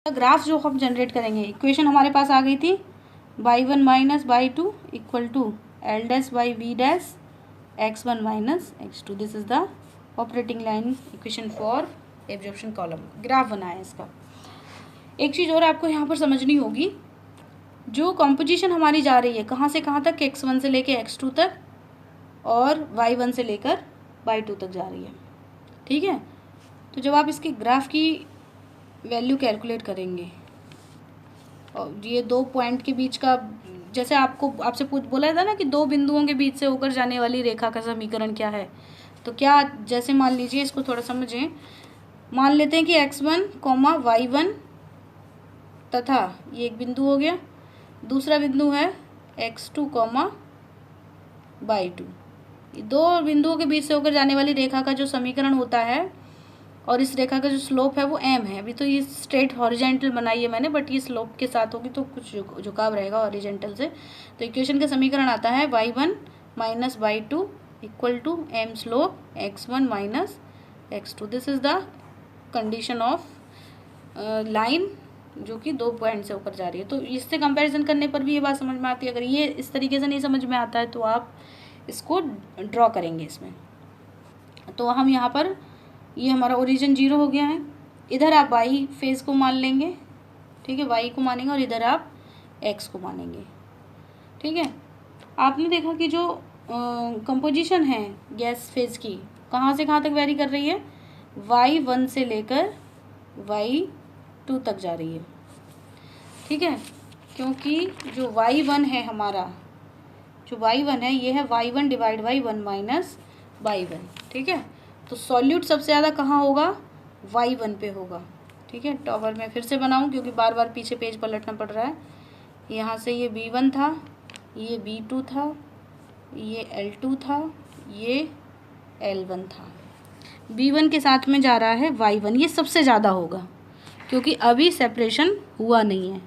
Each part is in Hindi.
ग्राफ जो हम जनरेट करेंगे, इक्वेशन हमारे पास आ गई थी y1 minus y2 equal to L dash by V dash x1 minus x2। This is the operating line equation for absorption column. Graph बना है इसका। एक चीज़ और आपको यहाँ पर समझनी होगी, जो कॉम्पोजिशन हमारी जा रही है कहाँ से कहाँ तक, x1 से लेके x2 तक और y1 से लेकर y2 तक जा रही है। ठीक है, तो जब आप इसके ग्राफ की वैल्यू कैलकुलेट करेंगे और ये दो पॉइंट के बीच का, जैसे आपसे बोला था ना कि दो बिंदुओं के बीच से होकर जाने वाली रेखा का समीकरण क्या है, तो क्या, जैसे मान लीजिए, इसको थोड़ा समझें। मान लेते हैं कि x1 कॉमा y1 तथा ये एक बिंदु हो गया, दूसरा बिंदु है x2 कॉमा y2। ये दो बिंदुओं के बीच से होकर जाने वाली रेखा का जो समीकरण होता है और इस रेखा का जो स्लोप है वो m है। अभी तो ये स्ट्रेट हॉरिजेंटल बनाई है मैंने, बट ये स्लोप के साथ होगी तो कुछ झुकाव रहेगा हॉरिजेंटल से। तो इक्वेशन का समीकरण आता है y1 minus y2 equal to m slope x1 minus x2। This is the condition of line जो कि दो पॉइंट से होकर जा रही है। तो इससे कंपैरिजन करने पर भी ये बात समझ में आती है। अगर ये इस तरीके से नहीं समझ में आता है तो आप इसको ड्रॉ करेंगे इसमें। तो हम यहाँ पर, ये हमारा ओरिजिन 0 हो गया है, इधर आप y फेज को मान लेंगे, ठीक है, y को मानेंगे और इधर आप x को मानेंगे। ठीक है, आपने देखा कि जो कंपोजिशन है गैस फेज की कहाँ से कहाँ तक वेरी कर रही है, y1 से लेकर y2 तक जा रही है। ठीक है, क्योंकि जो y1 है हमारा, जो y1 है ये है y1 divide by 1 minus y1। ठीक है, तो सॉल्यूट सबसे ज़्यादा कहाँ होगा, y1 पे होगा। ठीक है, टॉवर में फिर से बनाऊँ क्योंकि बार बार पीछे पेज पलटना पड़ रहा है। यहाँ से ये b1 था, ये b2 था, ये l2 था, ये l1 था। b1 के साथ में जा रहा है y1, ये सबसे ज़्यादा होगा क्योंकि अभी सेपरेशन हुआ नहीं है।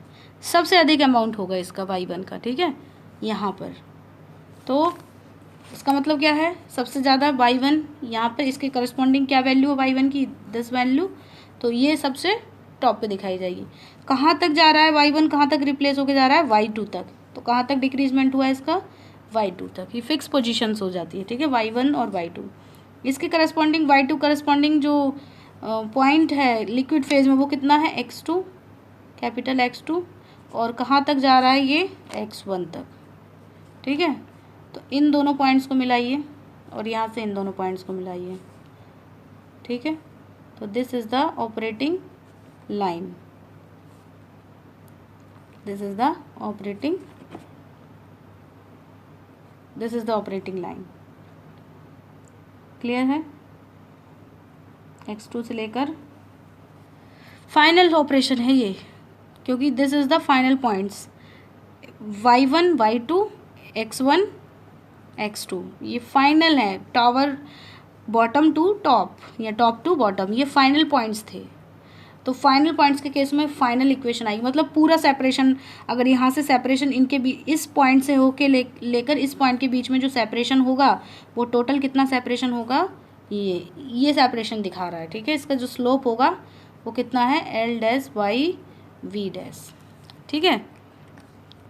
सबसे अधिक अमाउंट होगा इसका y1 का। ठीक है, यहाँ पर तो इसका मतलब क्या है, सबसे ज़्यादा y1 यहाँ पे, इसके करस्पॉन्डिंग क्या वैल्यू है y1 की, 10 वैल्यू, तो ये सबसे टॉप पे दिखाई जाएगी। कहाँ तक जा रहा है y1, कहाँ तक रिप्लेस होके जा रहा है, y2 तक। तो कहाँ तक डिक्रीजमेंट हुआ है इसका, y2 तक। ये फिक्स पोजीशंस हो जाती है। ठीक है, y1 और y2। इसके करस्पॉन्डिंग y2 करस्पॉन्डिंग जो पॉइंट है लिक्विड फेज में वो कितना है, x2, कैपिटल x2, और कहाँ तक जा रहा है ये, x1 तक। ठीक है, तो इन दोनों पॉइंट्स को मिलाइए और यहाँ से इन दोनों पॉइंट्स को मिलाइए। ठीक है, तो this is the operating line, this is the operating line. Clear है, x2 से लेकर फाइनल ऑपरेशन है ये, क्योंकि this is the final points y1 y2 x1 x2, ये फाइनल है, टावर बॉटम टू टॉप या टॉप टू बॉटम, ये फाइनल पॉइंट्स थे। तो फाइनल पॉइंट्स के केस में फाइनल इक्वेशन आएगी, मतलब पूरा सेपरेशन, अगर यहाँ से सेपरेशन इनके बीच, इस पॉइंट से होके लेकर इस पॉइंट के बीच में जो सेपरेशन होगा वो टोटल कितना सेपरेशन होगा, ये सेपरेशन दिखा रहा है। ठीक है, इसका जो स्लोप होगा वो कितना है, L dash by V dash. ठीक है,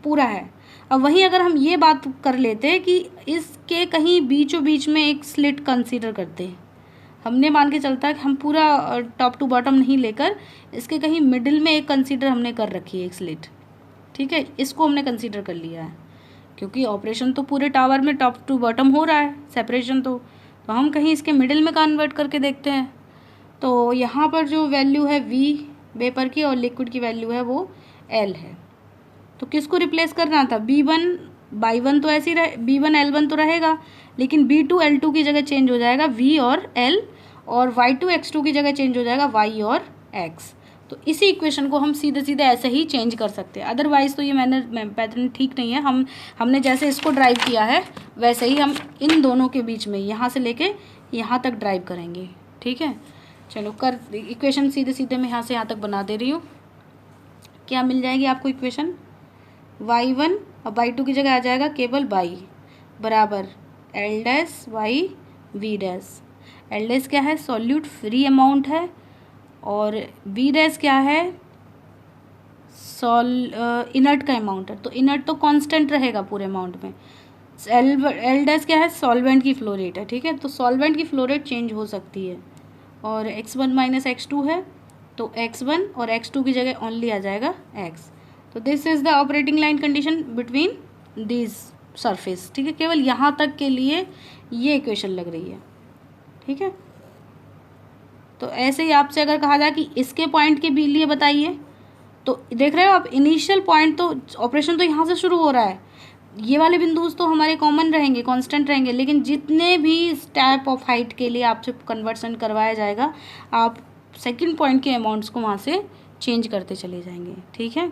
पूरा है। अब वहीं अगर हम ये बात कर लेते कि इसके कहीं बीचों बीच में एक स्लिट कंसीडर करते, हमने मान के चलता है कि हम पूरा टॉप टू बॉटम नहीं लेकर इसके कहीं मिडिल में एक कंसीडर हमने कर रखी है, एक स्लिट। ठीक है, इसको हमने कंसीडर कर लिया है क्योंकि ऑपरेशन तो पूरे टावर में टॉप टू बॉटम हो रहा है, सेपरेशन तो हम कहीं इसके मिडिल में कन्वर्ट करके देखते हैं। तो यहाँ पर जो वैल्यू है v वेपर की और लिक्विड की वैल्यू है वो l है। तो किसको रिप्लेस करना था, b1 by1 तो ऐसे ही रहे, b1 l1 तो रहेगा, लेकिन b2 l2 की जगह चेंज हो जाएगा v और l, और y2 x2 की जगह चेंज हो जाएगा y और x। तो इसी इक्वेशन को हम सीधे सीधे ऐसे ही चेंज कर सकते हैं। अदरवाइज़ तो ये पैटर्न ठीक नहीं है। हमने जैसे इसको ड्राइव किया है वैसे ही हम इन दोनों के बीच में यहाँ से लेके यहाँ तक ड्राइव करेंगे। ठीक है, चलो इक्वेशन सीधे सीधे मैं यहाँ से यहाँ तक बना दे रही हूँ। क्या मिल जाएगी आपको इक्वेशन, y1 और y2 की जगह आ जाएगा केवल y बराबर L dash by V dash. L dash क्या है, सॉल्यूट फ्री अमाउंट है, और वी डैश क्या है, इनर्ट का अमाउंट है, तो इनर्ट तो कांस्टेंट रहेगा पूरे अमाउंट में। एल डैश क्या है, सॉल्वेंट की फ्लो रेट है, ठीक है। तो सॉल्वेंट की फ्लो रेट चेंज हो सकती है, और x1 माइनस x2 है, तो x1 और x2 की जगह ओनली आ जाएगा x। तो this is the operating line condition between these surface, ठीक है। केवल यहाँ तक के लिए ये इक्वेशन लग रही है, ठीक है। तो ऐसे ही आपसे अगर कहा जाए कि इसके पॉइंट के भी लिए बताइए, तो देख रहे हो आप, इनिशियल पॉइंट तो ऑपरेशन तो यहाँ से शुरू हो रहा है, ये वाले बिंदुज तो हमारे कॉमन रहेंगे, कांस्टेंट रहेंगे, लेकिन जितने भी स्टेप ऑफ हाइट के लिए आपसे कन्वर्सन करवाया जाएगा, आप सेकंड पॉइंट के अमाउंट्स को वहाँ से चेंज करते चले जाएंगे, ठीक है।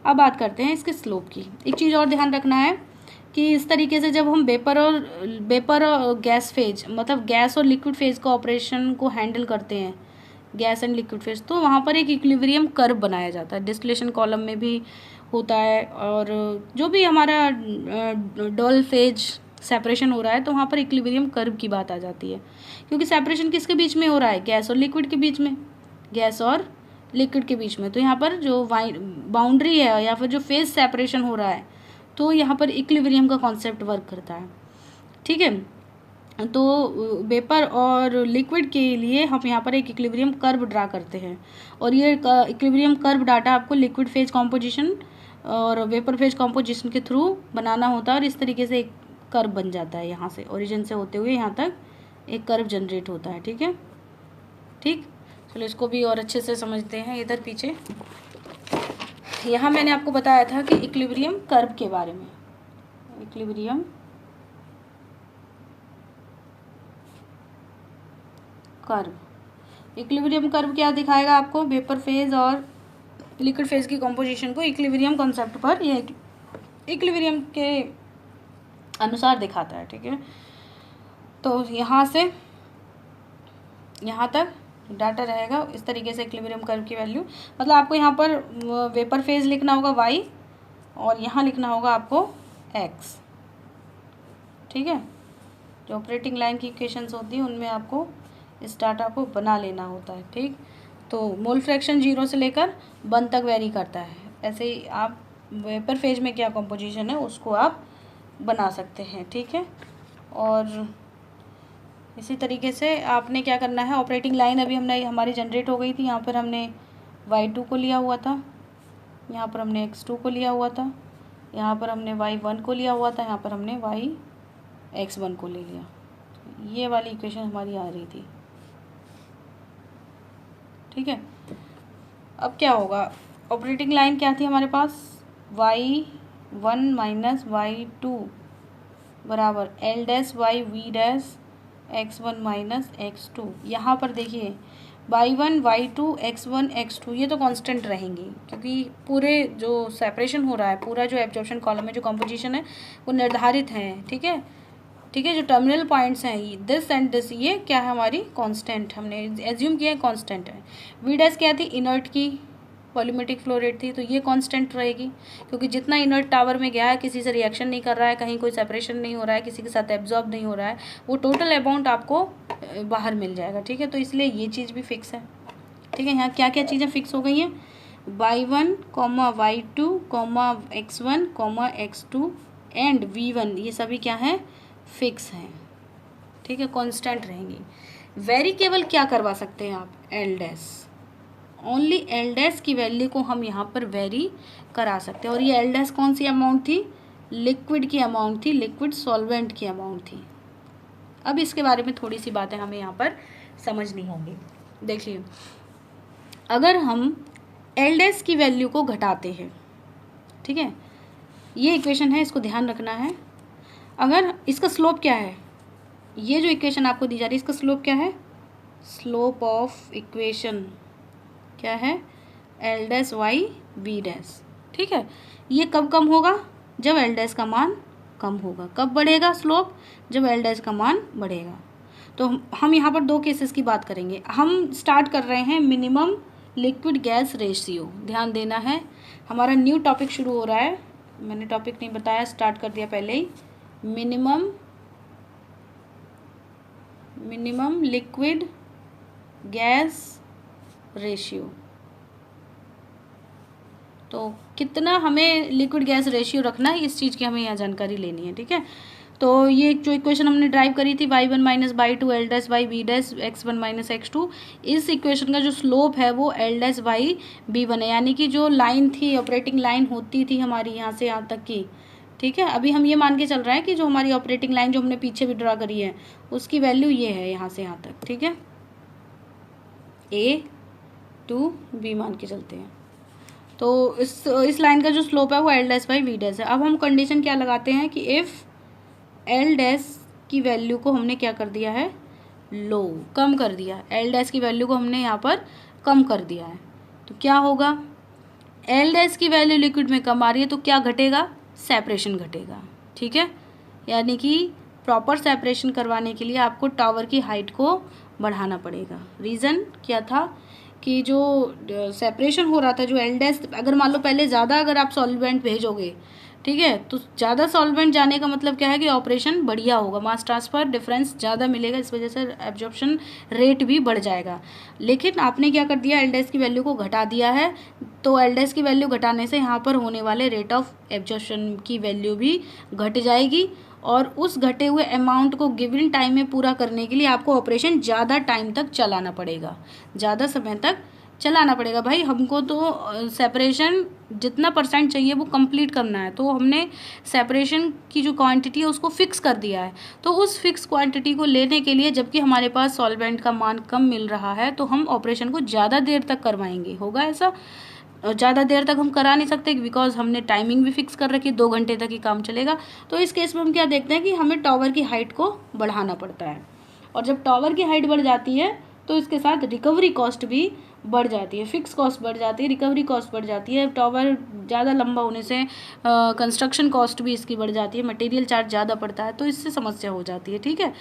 अब बात करते हैं इसके स्लोप की। एक चीज़ और ध्यान रखना है कि इस तरीके से जब हम वेपर और गैस फेज, मतलब गैस और लिक्विड फेज का ऑपरेशन को हैंडल करते हैं, गैस एंड लिक्विड फेज, तो वहाँ पर एक इक्विलिब्रियम कर्व बनाया जाता है। डिस्टिलेशन कॉलम में भी होता है, और जो भी हमारा डॉल फेज सेपरेशन हो रहा है, तो वहाँ पर इक्विलिब्रियम कर्व की बात आ जाती है, क्योंकि सेपरेशन किसके बीच में हो रहा है, गैस और लिक्विड के बीच में, गैस और लिक्विड के बीच में। तो यहाँ पर जो बाउंड्री है या फिर जो फेज सेपरेशन हो रहा है, तो यहाँ पर इक्विलिब्रियम का कॉन्सेप्ट वर्क करता है, ठीक है। तो वेपर और लिक्विड के लिए हम यहाँ पर एक इक्विलिब्रियम कर्व ड्रा करते हैं, और ये इक्विलिब्रियम कर्व डाटा आपको लिक्विड फेज कॉम्पोजिशन और वेपर फेज कॉम्पोजिशन के थ्रू बनाना होता है, और इस तरीके से एक कर्व बन जाता है, यहाँ से ओरिजिन से होते हुए यहाँ तक एक कर्व जनरेट होता है, ठीक है। ठीक, चलो इसको भी और अच्छे से समझते हैं। इधर पीछे यहाँ मैंने आपको बताया था कि इक्विलिब्रियम कर्व के बारे में, इक्विलिब्रियम कर्व। इक्विलिब्रियम कर्व क्या दिखाएगा आपको, वेपर फेज और लिक्विड फेज की कंपोजिशन को इक्विलिब्रियम कॉन्सेप्ट पर, ये इक्विलिब्रियम के अनुसार दिखाता है, ठीक है। तो यहाँ से यहाँ तक डाटा रहेगा इस तरीके से, इक्विलिब्रियम कर्व की वैल्यू, मतलब आपको यहाँ पर वेपर फेज लिखना होगा y, और यहाँ लिखना होगा आपको x, ठीक है। जो ऑपरेटिंग लाइन की इक्वेशंस होती हैं उनमें आपको इस डाटा को बना लेना होता है, ठीक। तो मोल फ्रैक्शन 0 से लेकर 1 तक वेरी करता है, ऐसे ही आप वेपर फेज में क्या कंपोजिशन है उसको आप बना सकते हैं, ठीक है। और इसी तरीके से आपने क्या करना है, ऑपरेटिंग लाइन अभी हमने हमारी जनरेट हो गई थी, यहाँ पर हमने y2 को लिया हुआ था, यहाँ पर हमने x2 को लिया हुआ था, यहाँ पर हमने y1 को लिया हुआ था, यहाँ पर हमने x1 को ले लिया, ये वाली इक्वेशन हमारी आ रही थी, ठीक है। अब क्या होगा, ऑपरेटिंग लाइन क्या थी हमारे पास, y1 माइनस y2 बराबर l dash y v dash x1 minus x2। यहाँ पर देखिए y1 y2 x1 x2 ये तो कांस्टेंट रहेंगी, क्योंकि पूरे जो सेपरेशन हो रहा है, पूरा जो एब्जॉर्प्शन कॉलम में जो कंपोजिशन है वो निर्धारित है, ठीक है, ठीक है। जो टर्मिनल पॉइंट्स हैं दिस एंड दिस, ये क्या है हमारी कांस्टेंट, हमने एज्यूम किया है कांस्टेंट है। वी डैश क्या थी, इनर्ट की वॉल्यूमेट्रिक फ्लो रेट थी, तो ये कांस्टेंट रहेगी, क्योंकि जितना इनर्ट टावर में गया है, किसी से रिएक्शन नहीं कर रहा है, कहीं कोई सेपरेशन नहीं हो रहा है, किसी के साथ एब्जॉर्ब नहीं हो रहा है, वो टोटल अमाउंट आपको बाहर मिल जाएगा, ठीक है। तो इसलिए ये चीज़ भी फिक्स है, ठीक है। यहाँ क्या क्या चीज़ें फिक्स हो गई हैं, y1 y2 x1 x2 and v1, ये सभी क्या है, फिक्स हैं, ठीक है, कांस्टेंट रहेंगी। वेरी केवल क्या करवा सकते हैं आप, L dash, only L dash की वैल्यू को हम यहाँ पर वेरी करा सकते हैं, और ये एल डैश कौन सी अमाउंट थी, लिक्विड की अमाउंट थी, लिक्विड सॉल्वेंट की अमाउंट थी। अब इसके बारे में थोड़ी सी बातें हमें यहाँ पर समझनी होंगी। देखिए, अगर हम एल डैश की वैल्यू को घटाते हैं, ठीक है, ये इक्वेशन है, इसको ध्यान रखना है। अगर इसका स्लोप क्या है, ये जो इक्वेशन आपको दी जा रही है इसका स्लोप क्या है, स्लोप ऑफ इक्वेशन क्या है, L dash Y V dash, ठीक है। ये कब कम होगा, जब एल डैश का मान कम होगा। कब बढ़ेगा स्लोप, जब एल डैश का मान बढ़ेगा। तो हम यहाँ पर दो केसेस की बात करेंगे। हम स्टार्ट कर रहे हैं मिनिमम लिक्विड गैस रेशियो, ध्यान देना है, हमारा न्यू टॉपिक शुरू हो रहा है, मैंने टॉपिक नहीं बताया, स्टार्ट कर दिया पहले ही। मिनिमम लिक्विड गैस रेशियो, तो कितना हमें लिक्विड गैस रेशियो रखना है इस चीज़ की हमें यहाँ जानकारी लेनी है, ठीक है। तो ये जो इक्वेशन हमने ड्राइव करी थी y1 minus by two L dash by B dash x1 minus x2, इस इक्वेशन का जो स्लोप है वो L dash by B one है, यानी कि जो लाइन थी, ऑपरेटिंग लाइन होती थी हमारी यहाँ से यहाँ तक की, ठीक है। अभी हम ये मान के चल रहे हैं कि जो हमारी ऑपरेटिंग लाइन जो हमने पीछे भी ड्रा करी है उसकी वैल्यू ये है यहाँ से यहाँ तक, ठीक है। A to B मान के चलते हैं। तो इस लाइन का जो स्लोप है वो L dash by V dash है। अब हम कंडीशन क्या लगाते हैं कि इफ़ एल डैश की वैल्यू को हमने क्या कर दिया है, लो, कम कर दिया, एल डैश की वैल्यू को हमने यहाँ पर कम कर दिया है, तो क्या होगा, एल डैश की वैल्यू लिक्विड में कम आ रही है तो क्या घटेगा, सेपरेशन घटेगा, ठीक है। यानी कि प्रॉपर सेपरेशन करवाने के लिए आपको टावर की हाइट को बढ़ाना पड़ेगा। रीज़न क्या था कि जो सेपरेशन हो रहा था, जो एल डैश, अगर मान लो पहले ज़्यादा अगर आप सॉल्वेंट भेजोगे, ठीक है, तो ज़्यादा सॉल्वेंट जाने का मतलब क्या है कि ऑपरेशन बढ़िया होगा, मास ट्रांसफ़र डिफरेंस ज़्यादा मिलेगा, इस वजह से एब्जॉर्प्शन रेट भी बढ़ जाएगा। लेकिन आपने क्या कर दिया, एल डैश की वैल्यू को घटा दिया है, तो एल डैश की वैल्यू घटाने से यहाँ पर होने वाले रेट ऑफ एब्जॉर्प्शन की वैल्यू भी घट जाएगी, और उस घटे हुए अमाउंट को गिवन टाइम में पूरा करने के लिए आपको ऑपरेशन ज़्यादा टाइम तक चलाना पड़ेगा, ज़्यादा समय तक चलाना पड़ेगा। भाई हमको तो सेपरेशन जितना % चाहिए वो कंप्लीट करना है, तो हमने सेपरेशन की जो क्वांटिटी है उसको फिक्स कर दिया है। तो उस फिक्स क्वांटिटी को लेने के लिए, जबकि हमारे पास सॉल्वेंट का मान कम मिल रहा है, तो हम ऑपरेशन को ज़्यादा देर तक करवाएंगे। होगा ऐसा? ज़्यादा देर तक हम करा नहीं सकते बिकॉज हमने टाइमिंग भी फिक्स कर रखी है, 2 घंटे तक ही काम चलेगा। तो इस केस में हम क्या देखते हैं कि हमें टावर की हाइट को बढ़ाना पड़ता है, और जब टावर की हाइट बढ़ जाती है तो इसके साथ रिकवरी कॉस्ट भी बढ़ जाती है, फिक्स कॉस्ट बढ़ जाती है, रिकवरी कॉस्ट बढ़ जाती है। टावर ज़्यादा लंबा होने से कंस्ट्रक्शन कॉस्ट भी इसकी बढ़ जाती है, मटेरियल चार्ज ज़्यादा पड़ता है, तो इससे समस्या हो जाती है, ठीक है।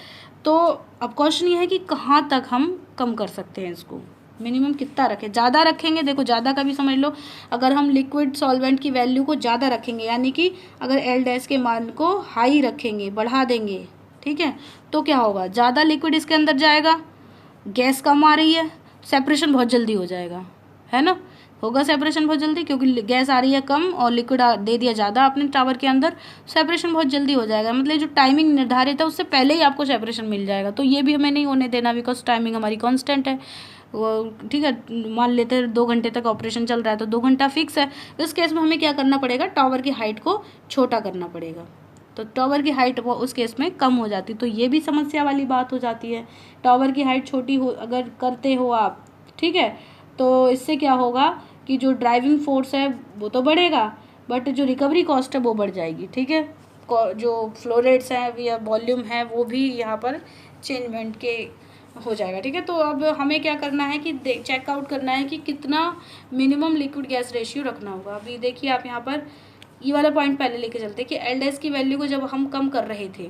तो अब क्वेश्चन ये है कि कहाँ तक हम कम कर सकते हैं इसको, मिनिमम कितना रखें। ज़्यादा रखेंगे, देखो ज़्यादा का भी समझ लो, अगर हम लिक्विड सॉल्वेंट की वैल्यू को ज़्यादा रखेंगे, यानी कि अगर एल डैश के मान को हाई रखेंगे, बढ़ा देंगे, ठीक है, तो क्या होगा, ज़्यादा लिक्विड इसके अंदर जाएगा, गैस कम आ रही है, सेपरेशन बहुत जल्दी हो जाएगा, है ना, होगा सेपरेशन बहुत जल्दी, क्योंकि गैस आ रही है कम और लिक्विड दे दिया ज़्यादा आपने टावर के अंदर, सेपरेशन बहुत जल्दी हो जाएगा। मतलब जो टाइमिंग निर्धारित है उससे पहले ही आपको सेपरेशन मिल जाएगा, तो ये भी हमें नहीं होने देना, बिकॉज टाइमिंग हमारी कांस्टेंट है वो, ठीक है। मान लेते हैं 2 घंटे तक ऑपरेशन चल रहा है, तो 2 घंटा फिक्स है। इस केस में हमें क्या करना पड़ेगा, टावर की हाइट को छोटा करना पड़ेगा, तो टावर की हाइट वो उस केस में कम हो जाती, तो ये भी समस्या वाली बात हो जाती है। टावर की हाइट छोटी हो अगर करते हो आप, ठीक है, तो इससे क्या होगा कि जो ड्राइविंग फोर्स है वो तो बढ़ेगा, बट जो रिकवरी कॉस्ट है वो बढ़ जाएगी, ठीक है। जो फ्लो रेट्स हैं या वॉल्यूम है वो भी यहाँ पर चेंजमेंट के हो जाएगा, ठीक है। तो अब हमें क्या करना है कि चेकआउट करना है कि कितना मिनिमम लिक्विड गैस रेशियो रखना होगा। अभी देखिए आप यहाँ पर ये वाला पॉइंट पहले लेके चलते हैं कि एल डैश की वैल्यू को जब हम कम कर रहे थे,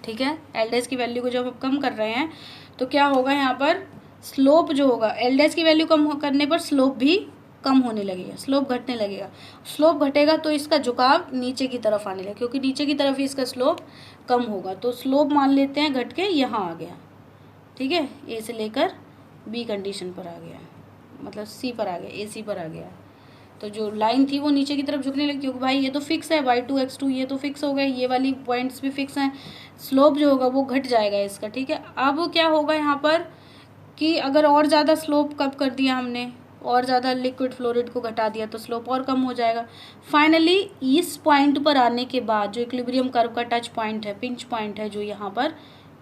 ठीक है, एल डैश की वैल्यू को जब हम कम कर रहे हैं तो क्या होगा, यहाँ पर स्लोप जो होगा, एल डैश की वैल्यू कम करने पर स्लोप भी कम होने लगेगा, स्लोप घटने लगेगा। स्लोप घटेगा तो इसका झुकाव नीचे की तरफ आने लगेगा, क्योंकि नीचे की तरफ ही इसका स्लोप कम होगा। तो स्लोप मान लेते हैं घट के यहाँ आ गया, ठीक है, ए से लेकर बी कंडीशन पर आ गया, मतलब सी पर आ गया, ए सी पर आ गया। तो जो लाइन थी वो नीचे की तरफ झुकने लगी, क्योंकि भाई ये तो फिक्स है, y2 x2 ये तो फिक्स हो गए, ये वाली पॉइंट्स भी फिक्स हैं, स्लोप जो होगा वो घट जाएगा इसका, ठीक है। अब क्या होगा यहाँ पर कि अगर और ज़्यादा स्लोप कम कर दिया हमने, और ज़्यादा लिक्विड फ्लो रेट को घटा दिया, तो स्लोप और कम हो जाएगा। फाइनली इस पॉइंट पर आने के बाद जो इक्विलिब्रियम कर्व का टच पॉइंट है, पिंच पॉइंट है जो यहाँ पर,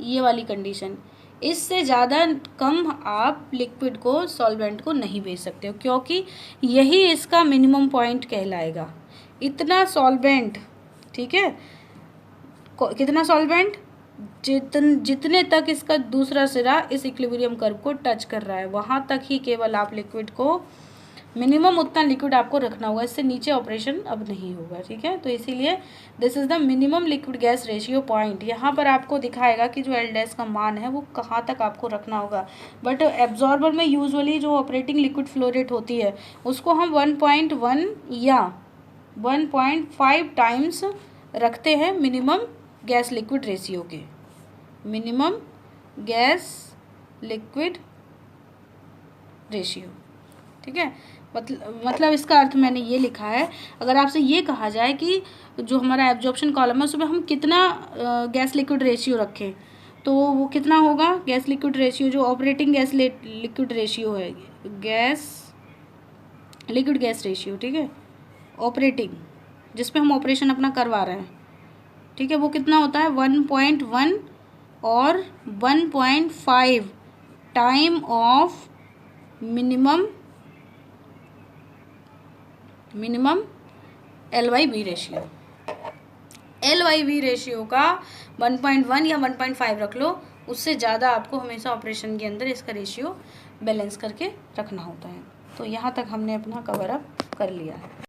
ये वाली कंडीशन, इससे ज़्यादा कम आप लिक्विड को, सॉल्वेंट को नहीं भेज सकते हो, क्योंकि यही इसका मिनिमम पॉइंट कहलाएगा। इतना सॉल्वेंट, ठीक है, कितना सॉल्वेंट, जितने तक इसका दूसरा सिरा इस इक्विलिब्रियम कर्व को टच कर रहा है, वहाँ तक ही केवल आप लिक्विड को, मिनिमम उतना लिक्विड आपको रखना होगा, इससे नीचे ऑपरेशन अब नहीं होगा, ठीक है। तो इसीलिए this is the minimum liquid gas ratio point. यहाँ पर आपको दिखाएगा कि जो एल डैश का मान है वो कहाँ तक आपको रखना होगा, बट एब्जॉर्बर में यूजुअली जो ऑपरेटिंग लिक्विड फ्लो रेट होती है उसको हम 1.1 या 1.5 टाइम्स रखते हैं मिनिमम गैस लिक्विड रेशियो के, मिनिमम गैस लिक्विड रेशियो, ठीक है। मतलब इसका अर्थ मैंने ये लिखा है, अगर आपसे ये कहा जाए कि जो हमारा एब्जॉर्प्शन कॉलम है उसमें हम कितना गैस लिक्विड रेशियो रखें, तो वो कितना होगा, गैस लिक्विड रेशियो जो ऑपरेटिंग गैस लिक्विड रेशियो है, गैस लिक्विड गैस रेशियो, ठीक है, ऑपरेटिंग जिसपे हम ऑपरेशन अपना करवा रहे हैं, ठीक है, वो कितना होता है 1.1 और 1.5 time of minimum LYV ratio. LYV ratio का 1.1 या 1.5 रख लो, उससे ज़्यादा आपको हमेशा ऑपरेशन के अंदर इसका रेशियो बैलेंस करके रखना होता है। तो यहाँ तक हमने अपना कवर अप कर लिया है।